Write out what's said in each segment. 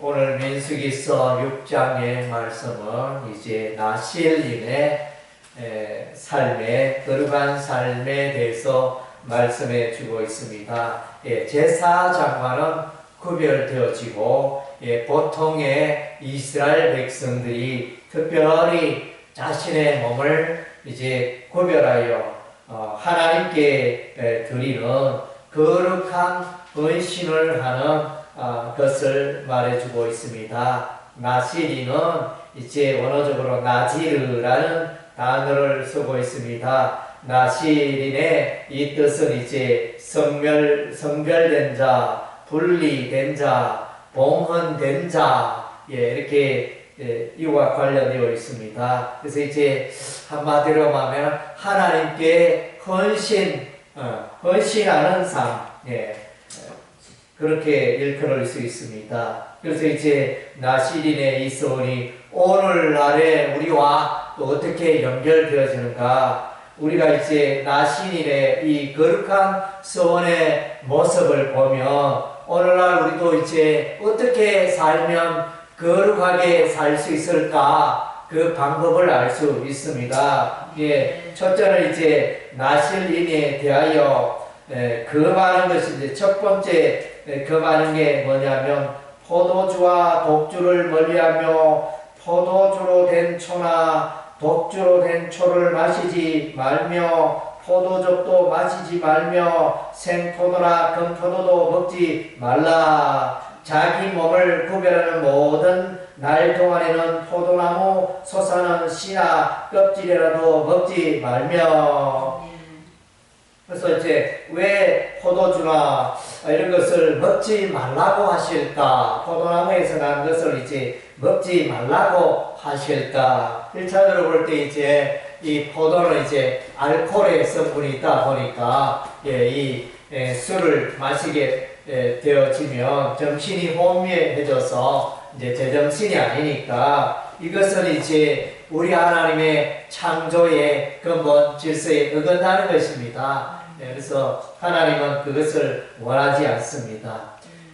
오늘 민수기서 6장의 말씀은 이제 나시엘님의 삶의 거룩한 삶에 대해서 말씀해 주고 있습니다. 제사장과는 구별되어지고 보통의 이스라엘 백성들이 특별히 자신의 몸을 이제 구별하여 하나님께 드리는 거룩한 헌신을 하는 것을 말해주고 있습니다. 나시리는 이제 원어적으로 나지르라는 단어를 쓰고 있습니다. 나시린의 이 뜻은 이제 성별된 자, 분리된 자, 봉헌된 자, 이렇게 이와 관련되어 있습니다. 그래서 이제 한마디로 말하면 하나님께 헌신하는 삶, 그렇게 일컬을 수 있습니다. 그래서 이제 나시린의 이 소원이 오늘날에 우리와 또 어떻게 연결되어지는가? 우리가 이제 나시린의 이 거룩한 소원의 모습을 보면 오늘날 우리도 이제 어떻게 살면 거룩하게 살 수 있을까? 그 방법을 알 수 있습니다. 첫째는 이제 나시린에 대하여 금하는 것이 이제 첫 번째 금하는 게 뭐냐면 포도주와 독주를 멀리하며 포도주로 된 초나 독주로 된 초를 마시지 말며 포도즙도 마시지 말며 생포도나 금포도도 먹지 말라. 자기 몸을 구별하는 모든 날 동안에는 포도나무 솟아는 씨나 껍질이라도 먹지 말며. 그래서 이제 왜 포도주나 이런 것을 먹지 말라고 하실까? 포도나무에서 난 것을 이제 먹지 말라고 하실까? 1차적으로 볼 때 이제 이 포도는 이제 알코올의 성분이 있다 보니까 이 술을 마시게 되어지면 정신이 혼미해져서 이제 제정신이 아니니까 이것은 이제 우리 하나님의 창조의 근본 질서에 어긋나는 것입니다. 그래서 하나님은 그것을 원하지 않습니다.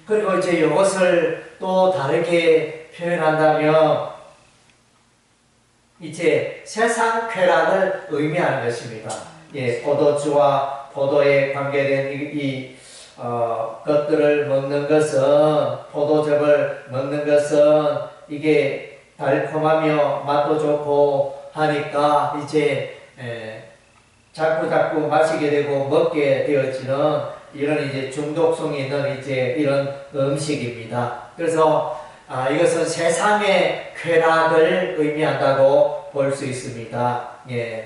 그리고 이제 이것을 또 다르게 표현한다면 이제 세상 쾌락을 의미하는 것입니다. 포도주와 포도에 관계된 것들을 먹는 것은, 포도즙을 먹는 것은 이게 달콤하며 맛도 좋고 하니까 이제 자꾸 마시게 되고 먹게 되어지는 이런 이제 중독성이 있는 이제 이런 음식입니다. 그래서 이것은 세상의 쾌락을 의미한다고 볼 수 있습니다.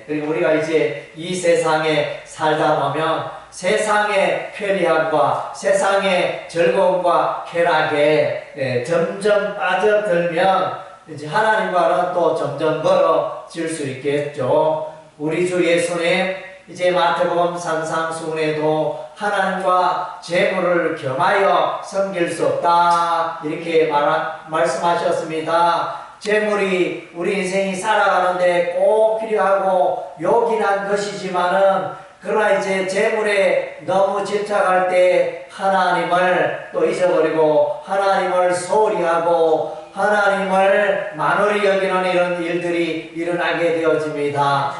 그리고 우리가 이제 이 세상에 살다 보면 세상의 편리함과 세상의 즐거움과 쾌락에 점점 빠져들면 이제 하나님과는 또 점점 멀어질 수 있겠죠. 우리 주 예수님 이제 마태복음 산상수훈에도 하나님과 재물을 겸하여 섬길 수 없다 이렇게 말씀하셨습니다. 재물이 우리 인생이 살아가는데 꼭 필요하고 요긴한 것이지만은 그러나 이제 재물에 너무 집착할 때 하나님을 또 잊어버리고 하나님을 소홀히 하고 하나님을 만홀히 여기는 이런 일들이 일어나게 되어집니다.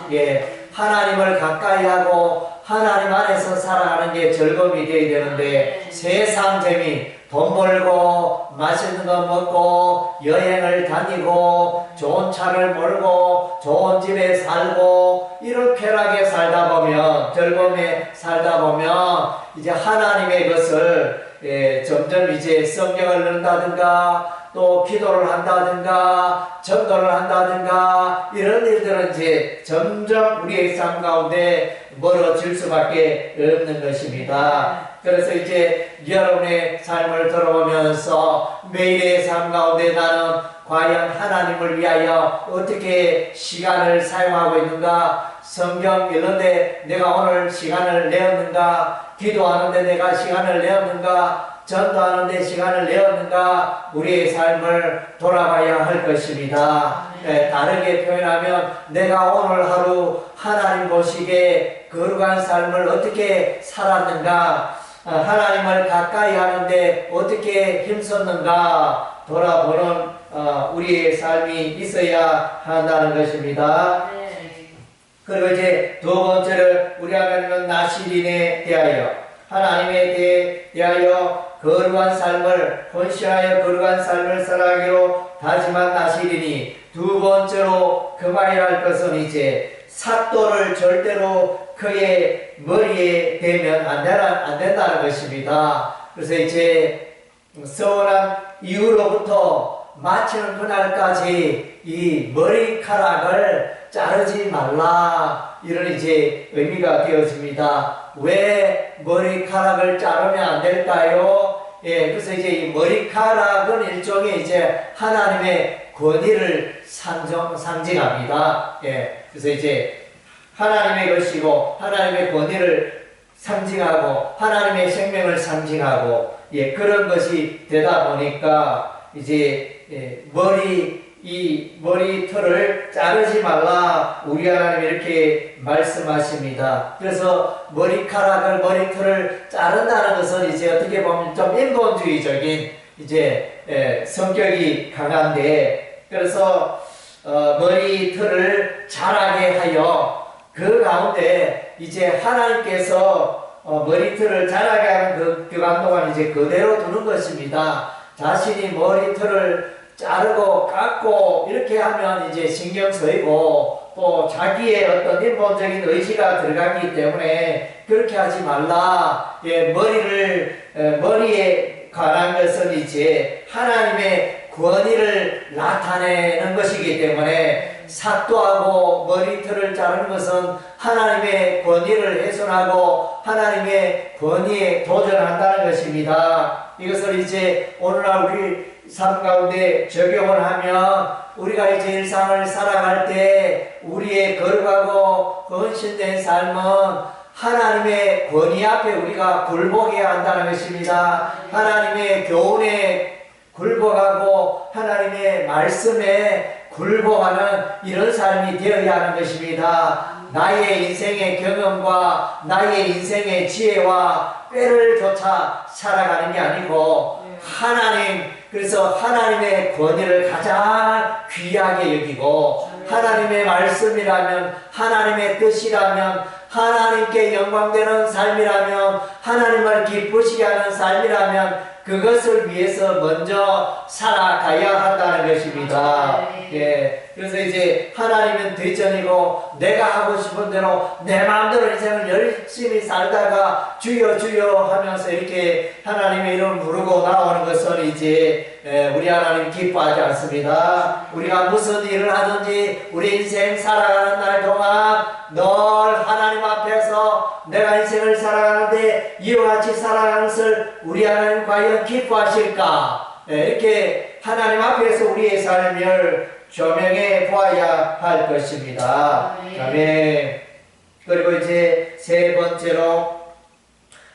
하나님을 가까이 하고 하나님 안에서 살아가는 게 즐거움이 되어야 되는데 세상 재미, 돈 벌고 맛있는 거 먹고 여행을 다니고 좋은 차를 몰고 좋은 집에 살고 이런 쾌락에 살다 보면 즐거움에 살다 보면 이제 하나님의 것을 점점 이제 성경을 읽는다든가 또 기도를 한다든가 전도를 한다든가 이런 일들은 이제 점점 우리의 삶 가운데 멀어질 수밖에 없는 것입니다. 그래서 이제 여러분의 삶을 돌아보면서 매일의 삶 가운데 나는 과연 하나님을 위하여 어떻게 시간을 사용하고 있는가? 성경 읽는데 내가 오늘 시간을 내었는가? 기도하는데 내가 시간을 내었는가? 전도하는데 시간을 내었는가? 우리의 삶을 돌아봐야 할 것입니다. 다르게 표현하면 내가 오늘 하루 하나님 보시기에 거룩한 삶을 어떻게 살았는가? 하나님을 가까이 하는데 어떻게 힘썼는가 돌아보는 우리의 삶이 있어야 한다는 것입니다. 그리고 이제 두 번째로 우리 하나님은 나시린에 대하여 하나님에 대하여 거룩한 삶을 헌신하여 거룩한 삶을 살아가기로 다짐한 나시린이 두 번째로 금하여야 할 것은 이제 삭도를 절대로 그의 머리에 대면 안 된다는 것입니다. 그래서 이제 서원한 이후로부터 마치는 그날까지 이 머리카락을 자르지 말라, 이런 이제 의미가 되어집니다. 왜 머리카락을 자르면 안 될까요? 그래서 이제 이 머리카락은 일종의 이제 하나님의 권위를 상징합니다. 그래서 이제 하나님의 것이고 하나님의 권위를 상징하고 하나님의 생명을 상징하고 그런 것이 되다 보니까 이제 이 머리털을 자르지 말라, 우리 하나님 이렇게 말씀하십니다. 그래서 머리털을 자른다는 것은 이제 어떻게 보면 좀 인본주의적인 이제 성격이 강한데, 그래서 머리털을 자라게 하여 그 가운데 이제 하나님께서 머리털을 자라게 하는 그간 동안 이제 그대로 두는 것입니다. 자신이 머리털을 자르고 깎고 이렇게 하면 이제 신경 쓰이고 또 자기의 어떤 인본적인 의지가 들어가기 때문에 그렇게 하지 말라. 머리에 관한 것은 이제 하나님의 권위를 나타내는 것이기 때문에 삭도하고 머리털을 자르는 것은 하나님의 권위를 훼손하고 하나님의 권위에 도전한다는 것입니다. 이것을 이제 오늘날 우리 삶 가운데 적용을 하면 우리가 이제 일상을 살아갈 때 우리의 거룩하고 헌신된 삶은 하나님의 권위 앞에 우리가 굴복해야 한다는 것입니다. 하나님의 교훈에 굴복하고 하나님의 말씀에 굴복하는 이런 삶이 되어야 하는 것입니다. 나의 인생의 경험과 나의 인생의 지혜와 꾀를 쫓아 살아가는 게 아니고 그래서 하나님의 권위를 가장 귀하게 여기고 하나님의 말씀이라면, 하나님의 뜻이라면, 하나님께 영광되는 삶이라면, 하나님을 기쁘시게 하는 삶이라면 그것을 위해서 먼저 살아가야 한다는 것입니다. 그래서 이제 하나님은 뒷전이고 내가 하고 싶은 대로 내 마음대로 인생을 열심히 살다가 주여 주여 하면서 이렇게 하나님의 이름을 부르고 나오는 것은 이제 우리 하나님 기뻐하지 않습니다. 우리가 무슨 일을 하든지 우리 인생 살아가는 날 동안 늘 하나님 앞에서 내가 인생을 살아가는데 이와 같이 살아가는 것을 우리 하나님 과연 기뻐하실까? 이렇게 하나님 앞에서 우리의 삶을 조명해 보아야 할 것입니다. 아멘. 그리고 이제 세 번째로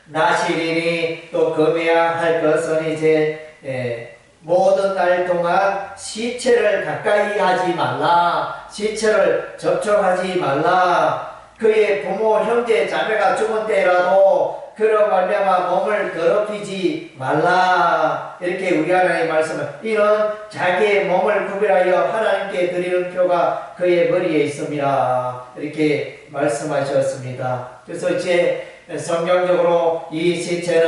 나시린이 또 금해야 할 것은 이제 모든 날 동안 시체를 가까이 하지 말라, 시체를 접촉하지 말라. 그의 부모, 형제, 자매가 죽은 때라도 그런 말미암아 몸을 더럽히지 말라. 이렇게 우리 하나님 말씀은 이는 자기의 몸을 구별하여 하나님께 드리는 표가 그의 머리에 있습니다. 이렇게 말씀하셨습니다. 그래서 이제 성경적으로 이 시체는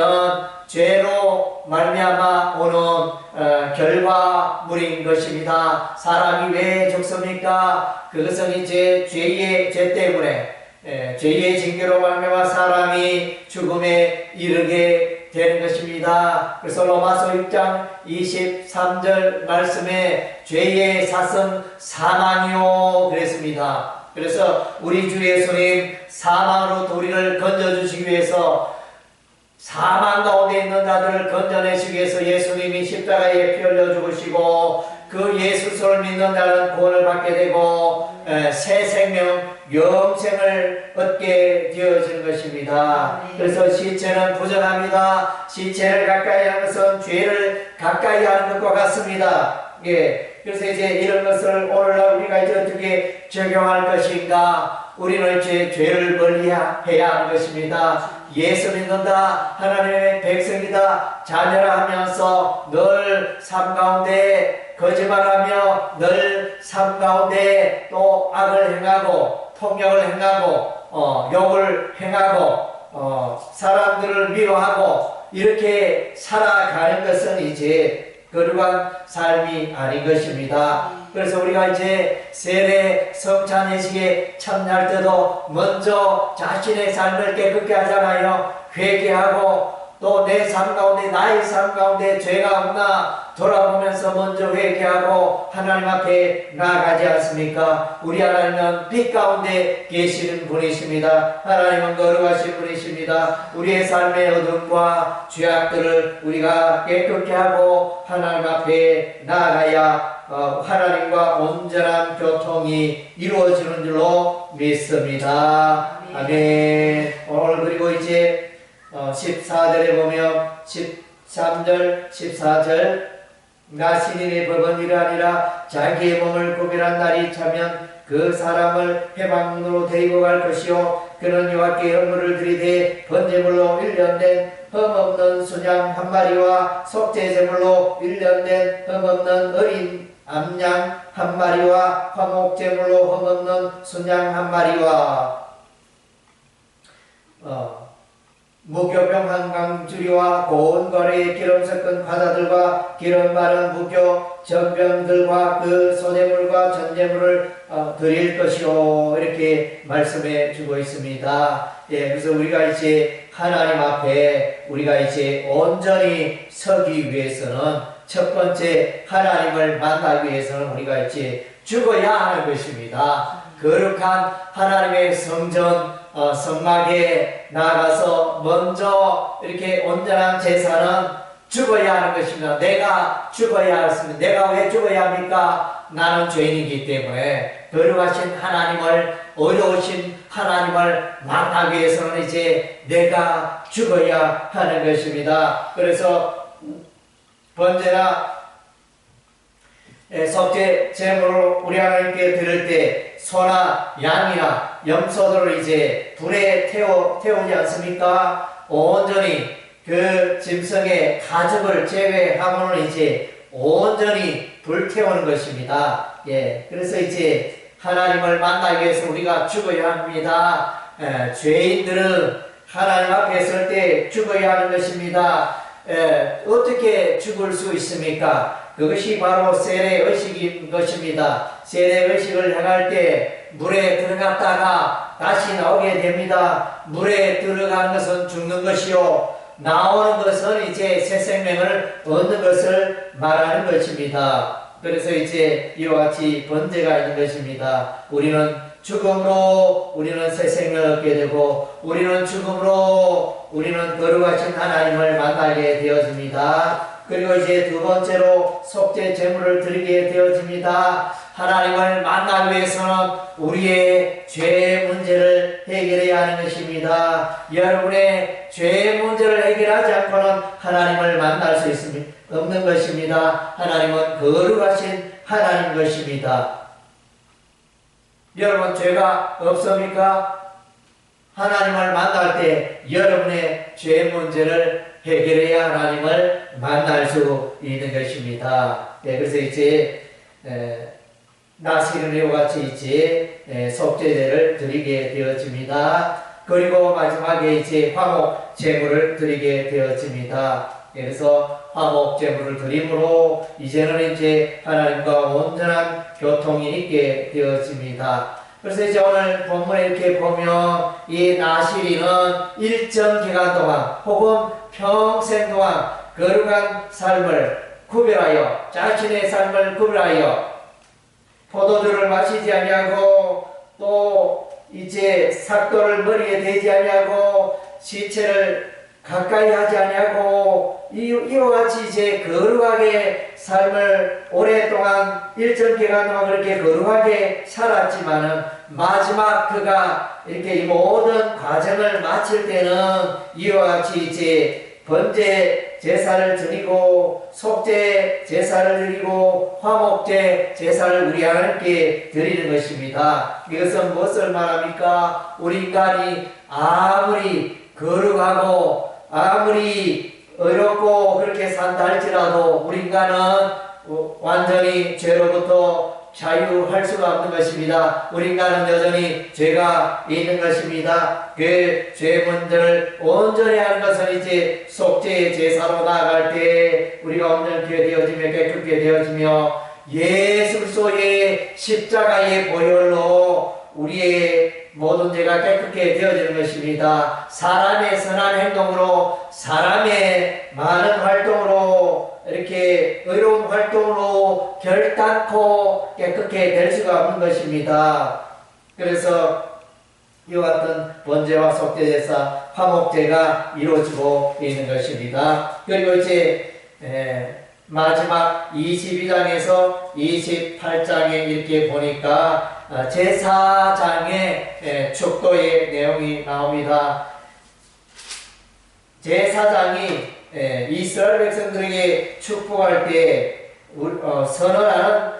죄로 말미암아 오는 결과물인 것입니다. 사람이 왜 죽습니까? 그것은 이제 죄 때문에 죄의 징계로 말미암아 사람이 죽음에 이르게 되는 것입니다. 그래서 로마서 6장 23절 말씀에 죄의 삭은 사망이요 그랬습니다. 그래서 우리 주 예수님 사망으로 우리를 건져주시기 위해서, 사망 가운데 있는 자들을 건져내시기 위해서 예수님이 십자가에 피 흘려 죽으시고 그 예수를 믿는 자는 구원을 받게 되고 새 생명, 영생을 얻게 되어지는 것입니다. 그래서 시체는 부정합니다. 시체를 가까이 하는 것은 죄를 가까이 하는 것과 같습니다. 그래서 이제 이런 것을 오늘날 우리가 이제 어떻게 적용할 것인가? 우리는 이제 죄를 멀리 해야 하는 것입니다. 예수 믿는다, 하나님의 백성이다, 자녀라 하면서 늘 삶 가운데 거짓말하며 늘 삶 가운데 또 악을 행하고 폭력을 행하고 욕을 행하고 사람들을 미워하고 이렇게 살아가는 것은 이제 거룩한 삶이 아닌 것입니다. 그래서 우리가 이제 세례 성찬 예식에 참여할 때도 먼저 자신의 삶을 깨끗게 하잖아요. 회개하고 또 내 삶 가운데, 나의 삶 가운데 죄가 없나 돌아보면서 먼저 회개하고 하나님 앞에 나아가지 않습니까? 우리 하나님은 빛 가운데 계시는 분이십니다. 하나님은 거룩하신 분이십니다. 우리의 삶의 어둠과 죄악들을 우리가 깨끗게 하고 하나님 앞에 나아가야 하나님과 온전한 교통이 이루어지는 줄로 믿습니다. 아멘. 오늘 그리고 이제 14절에 보면 13절, 14절 나 신인의 법은 이러하니라 자기의 몸을 구별한 날이 차면 그 사람을 해방으로 데리고 갈 것이요 그는 여호와께 헌물을 드리되 번제물로 1년 된 흠없는 순양 한 마리와 속죄제물로 1년 된 흠없는 어린 암양 한 마리와 화목제물로 흠없는 순양 한 마리와 무교병 한 강주리와 고운 거래의 기름 섞은 과자들과 기름 바른 무교 전병들과 그 소재물과 전제물을 드릴 것이요 이렇게 말씀해 주고 있습니다. 예, 그래서 우리가 이제 하나님 앞에 우리가 이제 온전히 서기 위해서는 첫 번째 하나님을 만나기 위해서는 우리가 이제 죽어야 하는 것입니다. 거룩한 하나님의 성전 성막에 나아가서 먼저 이렇게 온전한 제사는 죽어야 하는 것입니다. 내가 죽어야 하겠습니다. 내가 왜 죽어야 합니까? 나는 죄인이기 때문에 거룩하신 하나님을 어려우신 하나님을 만나기 위해서는 이제 내가 죽어야 하는 것입니다. 그래서 번제나 속죄 제물을 우리 하나님께 드릴 때 소나 양이나 염소들을 이제 불에 태우지 않습니까? 온전히 그 짐승의 가죽을 제외하고는 이제 온전히 불태우는 것입니다. 예, 그래서 이제 하나님을 만나기 위해서 우리가 죽어야 합니다. 죄인들은 하나님 앞에 설 때 죽어야 하는 것입니다. 어떻게 죽을 수 있습니까? 그것이 바로 세례 의식인 것입니다. 세례 의식을 행할 때 물에 들어갔다가 다시 나오게 됩니다. 물에 들어가는 것은 죽는 것이요 나오는 것은 이제 새 생명을 얻는 것을 말하는 것입니다. 그래서 이제 이와 같이 번제가 있는 것입니다. 우리는 죽음으로 우리는 새 생명을 얻게 되고 우리는 죽음으로 우리는 거룩하신 하나님을 만나게 되어집니다. 그리고 이제 두 번째로 속죄 제물을 드리게 되어집니다. 하나님을 만나기 위해서는 우리의 죄 문제를 해결해야 하는 것입니다. 여러분의 죄 문제를 해결하지 않고는 하나님을 만날 수 없는 것입니다. 하나님은 거룩하신 하나님 것입니다. 여러분 죄가 없습니까? 하나님을 만날 때 여러분의 죄 문제를 해결해야 하나님을 만날 수 있는 것입니다. 네, 그래서 이제 나시린과 같이 이제 속죄제를 드리게 되어집니다. 그리고 마지막에 이제 화목 제물을 드리게 되어집니다. 그래서 화목 제물을 드림으로 이제는 이제 하나님과 온전한 교통이 있게 되어집니다. 그래서 이제 오늘 본문에 이렇게 보면 이 나시린은 일정 기간 동안 혹은 평생 동안 거룩한 삶을 구별하여 자신의 삶을 구별하여 포도주를 마시지 아니하고 또 이제 삭도를 머리에 대지 아니하고 시체를 가까이 하지 아니하고 이와 같이 이제 거룩하게 삶을 오랫동안 일정 기간 동안 그렇게 거룩하게 살았지만은 마지막 그가 이렇게 이 모든 과정을 마칠 때는 이와 같이 이제 번제 제사를 드리고 속죄 제사를 드리고 화목제 제사를 우리 하나님께 드리는 것입니다. 이것은 무엇을 말합니까? 우리 인간이 아무리 거룩하고 아무리 의롭고 그렇게 산다 할지라도 우리 인간은 완전히 죄로부터 자유할 수가 없는 것입니다. 우리 인간은 여전히 죄가 있는 것입니다. 그 죄문들을 온전히 하는 것은 이제 속죄의 제사로 나아갈 때 우리가 온전케 되어지며 깨끗게 되어지며 예수 그리스도의 십자가의 보혈로 우리의 모든 죄가 깨끗게 되어지는 것입니다. 사람의 선한 행동으로, 사람의 많은 활동으로, 이렇게 의로운 활동으로 결단코 깨끗게 될 수가 없는 것입니다. 그래서 이와 같은 번제와 속죄제사, 화목제가 이루어지고 있는 것입니다. 그리고 이제 마지막 22장에서 28장에 이렇게 보니까 제사장의 축도의 내용이 나옵니다. 제사장이 이스라엘 백성들에게 축복할 때 선언하는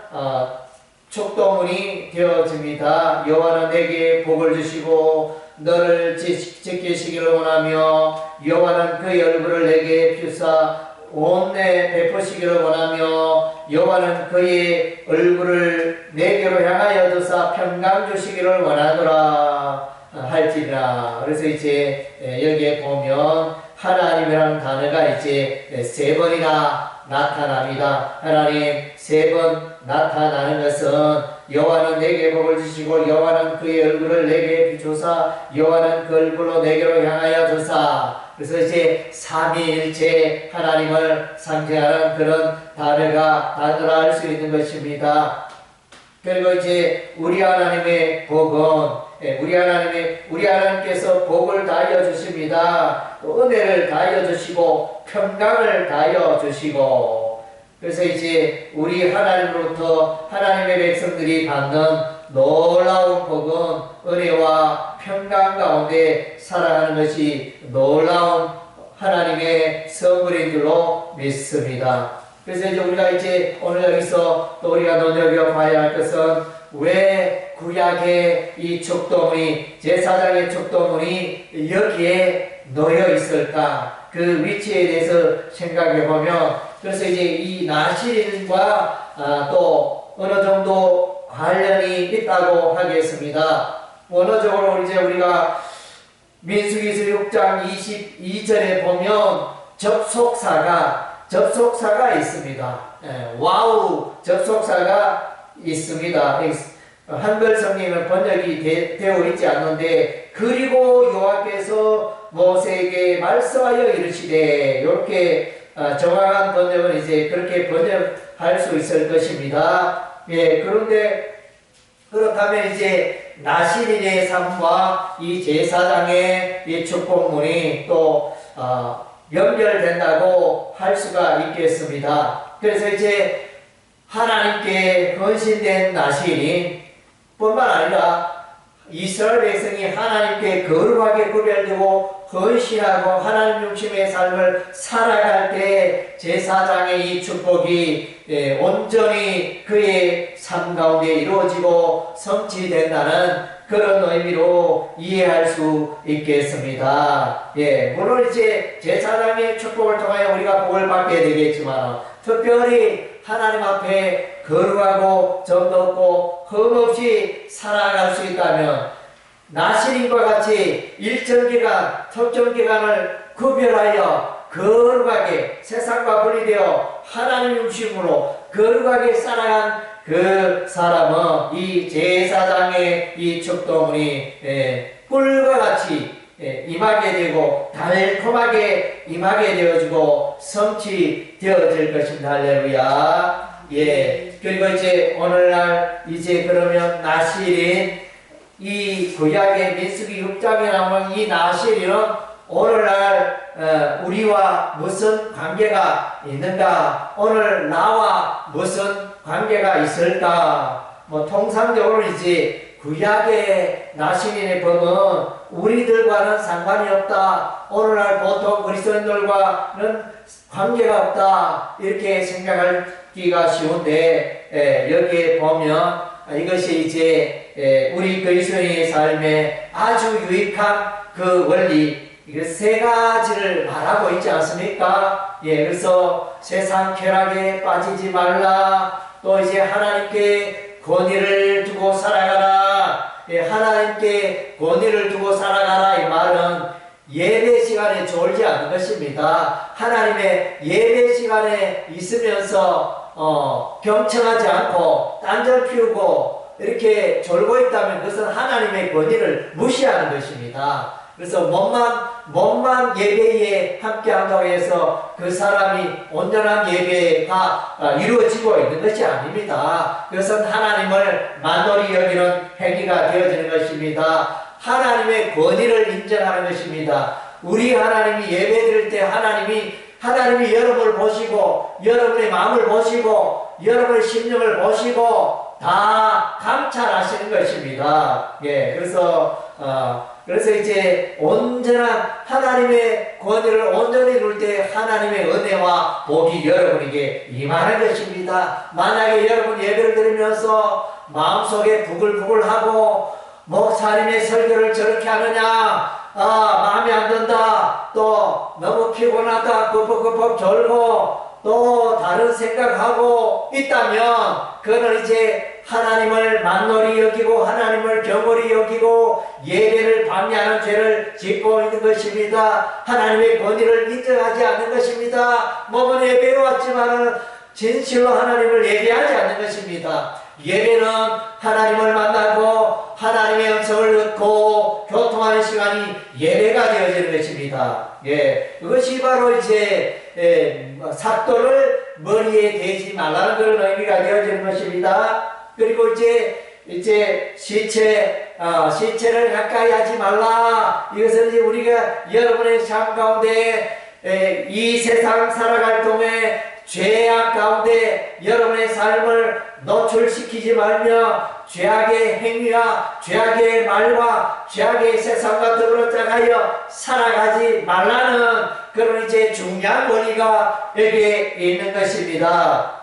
축도문이 되어집니다. 여호와는 내게 복을 주시고 너를 지키시기를 원하며 여호와는 그의 얼굴을 내게 펴사 온내 베푸시기를 원하며 여호와는 그의 얼굴을 내게로 향하여 두사 평강 주시기를 원하노라 할지니라. 그래서 이제 여기에 보면 하나님이라는 단어가 이제 세 번이나 나타납니다. 하나님 세 번 나타나는 것은 여호와는 내게 복을 주시고 여호와는 그의 얼굴을 내게 비추사 여호와는 그 얼굴로 내게로 향하여 두사. 그래서 이제 삼위일체 하나님을 상징하는 그런 단어라 할 수 있는 것입니다. 그리고 이제 우리 하나님의 복은 우리 하나님께서 복을 다하여 주십니다. 또 은혜를 다하여 주시고 평강을 다하여 주시고. 그래서 이제 우리 하나님으로부터 하나님의 백성들이 받는 놀라운 복은 은혜와 평강 가운데 살아가는 것이 놀라운 하나님의 선물인 줄로 믿습니다. 그래서 이제 우리가 이제 오늘 여기서 또 우리가 눈여겨봐야 할 것은 왜 구약의 이 축도문이, 제사장의 축도문이 여기에 놓여 있을까? 그 위치에 대해서 생각해 보면, 그래서 이제 이 나실인과 또 어느 정도 관련이 있다고 하겠습니다. 원어적으로 이제 우리가 민수기서 6장 22절에 보면 접속사가 있습니다. 와우 접속사가 있습니다. 한글 성경에는 번역이 되어 있지 않는데 그리고 여호와께서 모세에게 말씀하여 이르시되 이렇게 정확한 번역은 이제 그렇게 번역할 수 있을 것입니다. 그런데 그렇다면 이제 나실인의 삶과 이 제사장의 이 축복문이 또 연결된다고 할 수가 있겠습니다. 그래서 이제 하나님께 헌신된 나실인 뿐만 아니라 이스라엘 백성이 하나님께 거룩하게 구별되고 헌신하고 하나님 중심의 삶을 살아갈 때 제사장의 이 축복이 온전히 그의 삶 가운데 이루어지고 성취된다는 그런 의미로 이해할 수 있겠습니다. 물론 이제 제사장의 축복을 통하여 우리가 복을 받게 되겠지만 특별히 하나님 앞에 거룩하고 정없고 흠없이 살아갈 수 있다면 나실인과 같이 일정 기간, 특정 기간을 구별하여 거룩하게 세상과 분리되어 하나님 중심으로 거룩하게 살아간 그 사람은 이 제사장의 이 축도문이 꿀과 같이 임하게 되고 달콤하게 임하게 되어지고 성취되어질 것입니다. 할렐루야. 그리고 이제 오늘날 이제 그러면 나실인 이 구약의 민수기 6장에 나오는 이 나실인은 오늘날 우리와 무슨 관계가 있는가? 오늘 나와 무슨 관계가 있을까? 통상적으로 이제 구약의 나실인의 법은 우리들과는 상관이 없다. 오늘날 보통 그리스도인들과는 관계가 없다. 이렇게 생각하기가 쉬운데 여기에 보면 이것이 이제 우리 그리스도인의 삶에 아주 유익한 그 원리 이게 세 가지를 말하고 있지 않습니까? 예, 그래서 세상 쾌락에 빠지지 말라. 또 이제 하나님께 권위를 두고 살아가라. 예, 하나님께 권위를 두고 살아가라. 이 말은 예배 시간에 졸지 않는 것입니다. 하나님의 예배 시간에 있으면서 경청하지 않고 딴절 피우고 이렇게 졸고 있다면 그것은 하나님의 권위를 무시하는 것입니다. 그래서 몸만 예배에 함께한다고 해서 그 사람이 온전한 예배가 이루어지고 있는 것이 아닙니다. 그것은 하나님을 만홀히 여기는 행위가 되어지는 것입니다. 하나님의 권위를 인정하는 것입니다. 우리 하나님이 예배드릴 때 하나님이 여러분을 보시고 여러분의 마음을 보시고 여러분의 심령을 보시고 다 감찰하시는 것입니다. 예, 그래서 이제 온전한 하나님의 권위를 온전히 이룰 때 하나님의 은혜와 복이 여러분에게 임하는 것입니다. 만약에 여러분 예배를 드리면서 마음속에 부글부글하고 목사님의 설교를 저렇게 하느냐, 마음에 안 든다, 또 너무 피곤하다, 끄벅끄벅 졸고 또 다른 생각하고 있다면 그는 이제 하나님을 만홀히 여기고 하나님을 경홀히 여기고 예배를 방해하는 죄를 짓고 있는 것입니다. 하나님의 권위를 인정하지 않는 것입니다. 몸은 예배에 왔지만 진실로 하나님을 예배하지 않는 것입니다. 예배는 하나님을 만나고 하나님의 음성을 듣고 교통하는 시간이 예배가 되어지는 것입니다. 예, 그것이 바로 이제 삭도를 머리에 대지 말라는 그런 의미가 되어지는 것입니다. 그리고 이제 시체를 가까이 하지 말라. 이것은 이제 우리가 여러분의 삶 가운데 이 세상 살아갈 동안 죄악 가운데 여러분의 삶을 노출시키지 말며 죄악의 행위와 죄악의 말과 죄악의 세상과 더불어 짜가여 살아가지 말라는 그런 이제 중요한 원리가 여기에 있는 것입니다.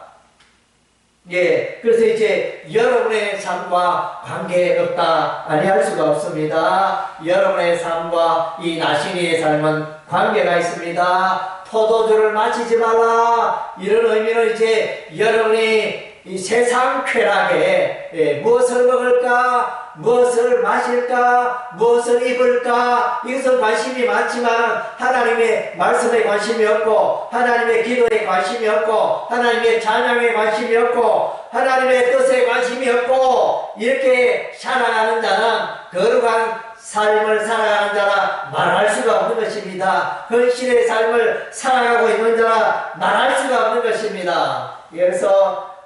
예, 그래서 이제 여러분의 삶과 관계없다 아니할 수가 없습니다. 여러분의 삶과 이 나신이의 삶은 관계가 있습니다. 포도주를 마시지 말라. 이런 의미는 이제 여러분이 이 세상 쾌락에 무엇을 먹을까, 무엇을 마실까, 무엇을 입을까, 이것은 관심이 많지만 하나님의 말씀에 관심이 없고 하나님의 기도에 관심이 없고 하나님의 찬양에 관심이 없고 하나님의 뜻에 관심이 없고 이렇게 살아가는 자는 거룩한 삶을 살아가는 자라 말할 수가 없는 것입니다. 헌신의 삶을 살아가고 있는 자라 말할 수가 없는 것입니다. 그래서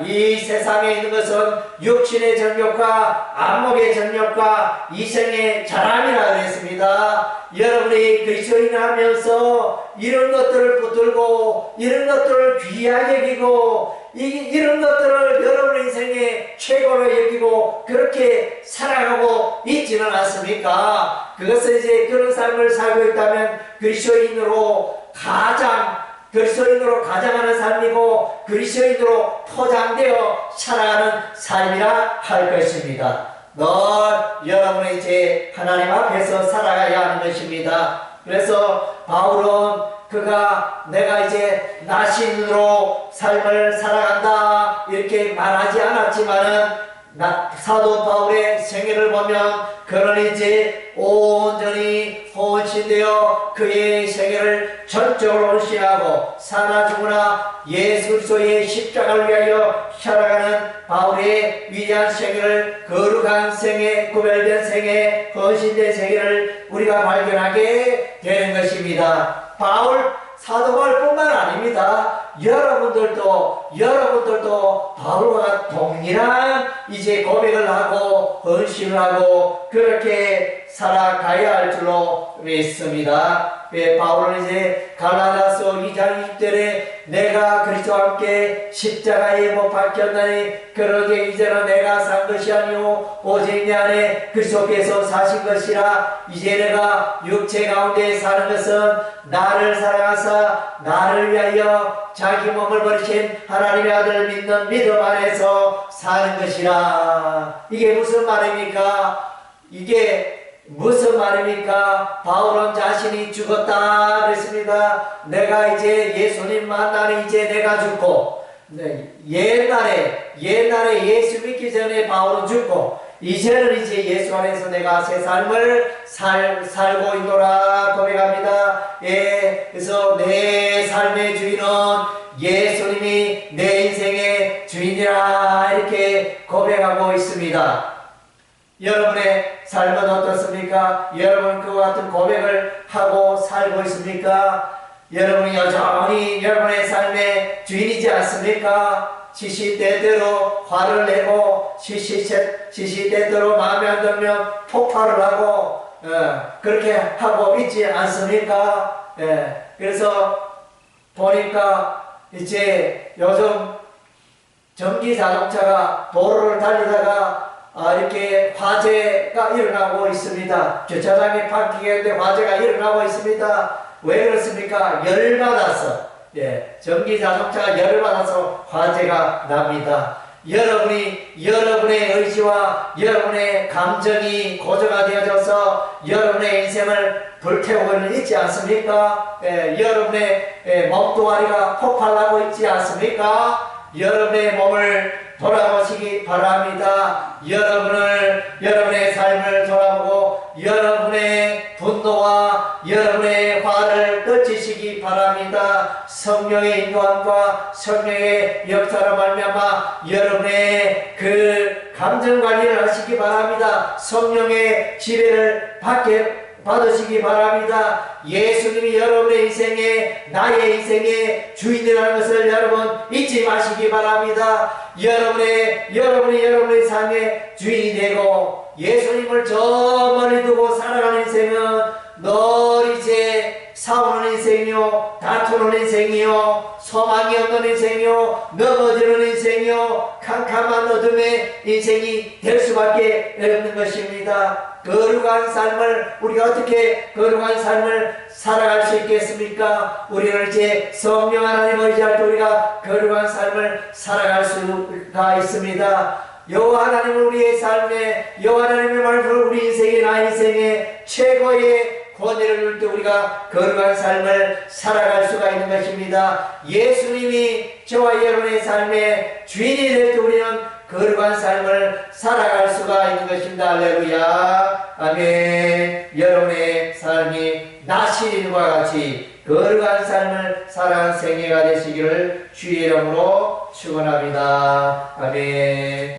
이 세상에 있는 것은 육신의 정욕과 안목의 정욕과 이생의 자랑이라고 했습니다. 여러분이 그리스도인을 하면서 이런 것들을 붙들고 이런 것들을 귀하게 여기고 이런 것들을 여러분 인생의 최고로 여기고 그렇게 살아가고 있지는 않습니까? 그것은 이제 그런 삶을 살고 있다면 그리스도인으로 가장하는 삶이고 그리스도인으로 포장되어 살아가는 삶이라 할 것입니다. 늘 여러분이 이제 하나님 앞에서 살아가야 하는 것입니다. 그래서 바울은 내가 이제 나신으로 삶을 살아간다 이렇게 말하지 않았지만은 사도 바울의 생애를 보면 그는 이제 온전히 헌신되어 그의 생애를 전적으로 헌신하고 사나 죽으나 예수 그리스도의 십자가를 위하여 살아가는 바울의 위대한 생애를 거룩한 생애, 구별된 생애, 헌신된 생애를 우리가 발견하게 되는 것입니다. 사도 바울뿐만 아닙니다. 여러분들도 바울과 동일한 이제 고백을 하고 헌신을 하고 그렇게 살아가야 할 줄로 믿습니다. 바울은 이제 갈라디아서 2장 20절에 내가 그리스도와 함께 십자가에 못 박혔나니 그러게 이제는 내가 산 것이 아니오 오직 내 안에 그리스도께서 사신 것이라. 이제 내가 육체 가운데 사는 것은 나를 사랑하사 나를 위하여 자기 몸을 버리신 하나님의 아들 믿는 믿음 안에서 사는 것이라. 이게 무슨 말입니까? 이게 무슨 말입니까? 바울은 자신이 죽었다 그랬습니다. 내가 이제 예수님 만나니 이제 내가 죽고, 네, 옛날에 예수 믿기 전에 바울은 죽고, 이제는 이제 예수 안에서 내가 새 삶을 살고 있노라 고백합니다. 예, 그래서 내 삶의 주인은 예수님이 내 인생의 주인이라 이렇게 고백하고 있습니다. 여러분의 삶은 어떻습니까? 여러분 그와 같은 고백을 하고 살고 있습니까? 여러분이 여전히 여러분의 삶의 주인이지 않습니까? 시시때때로 화를 내고 시시때때로 마음에 안 들면 폭발을 하고 그렇게 하고 있지 않습니까? 그래서 보니까 이제 요즘 전기 자동차가 도로를 달리다가 이렇게 화재가 일어나고 있습니다. 주차장에 파킹했는데 화재가 일어나고 있습니다. 왜 그렇습니까? 열받아서, 전기 자동차가 열받아서 화재가 납니다. 여러분의 의지와 여러분의 감정이 고정화 되어져서 여러분의 인생을 불태우고 있지 않습니까? 여러분의 몸뚱아리가 폭발하고 있지 않습니까? 여러분의 몸을 돌아보시기 바랍니다. 여러분의 삶을 돌아보고 여러분의 분노와 여러분의 화를 떨치시기 바랍니다. 성령의 인도함과 성령의 역사로 말미암아 여러분의 그 감정 관리를 하시기 바랍니다. 성령의 지배를 받으시기 바랍니다. 예수님이 여러분의 인생에, 나의 인생의 주인이라는 것을 여러분 잊지 마시기 바랍니다. 여러분의 삶의 주인이 되고 예수님을 저 멀리 두고 살아가는 인생은 늘 이제 싸우는 인생이요, 다투는 인생이요, 소망이 없는 인생이요, 넘어지는 인생이요, 캄캄한 어둠의 인생이 될 수밖에 없는 것입니다. 거룩한 삶을, 우리가 어떻게 거룩한 삶을 살아갈 수 있겠습니까? 우리는 이제 성령 하나님 의지할 때 우리가 거룩한 삶을 살아갈 수가 있습니다. 여호와 하나님은 우리의 삶에, 여호와 하나님의 말씀을 우리 인생의, 나 인생의 최고의 권위를 누릴 때 우리가 거룩한 삶을 살아갈 수가 있는 것입니다. 예수님이 저와 여러분의 삶의 주인이 될 때 우리는 거룩한 삶을 살아갈 수가 있는 것입니다. 할렐루야. 아멘. 여러분의 삶이 나시린과 같이 거룩한 삶을 살아가는 생애가 되시기를 주의 이름으로 축원합니다. 아멘.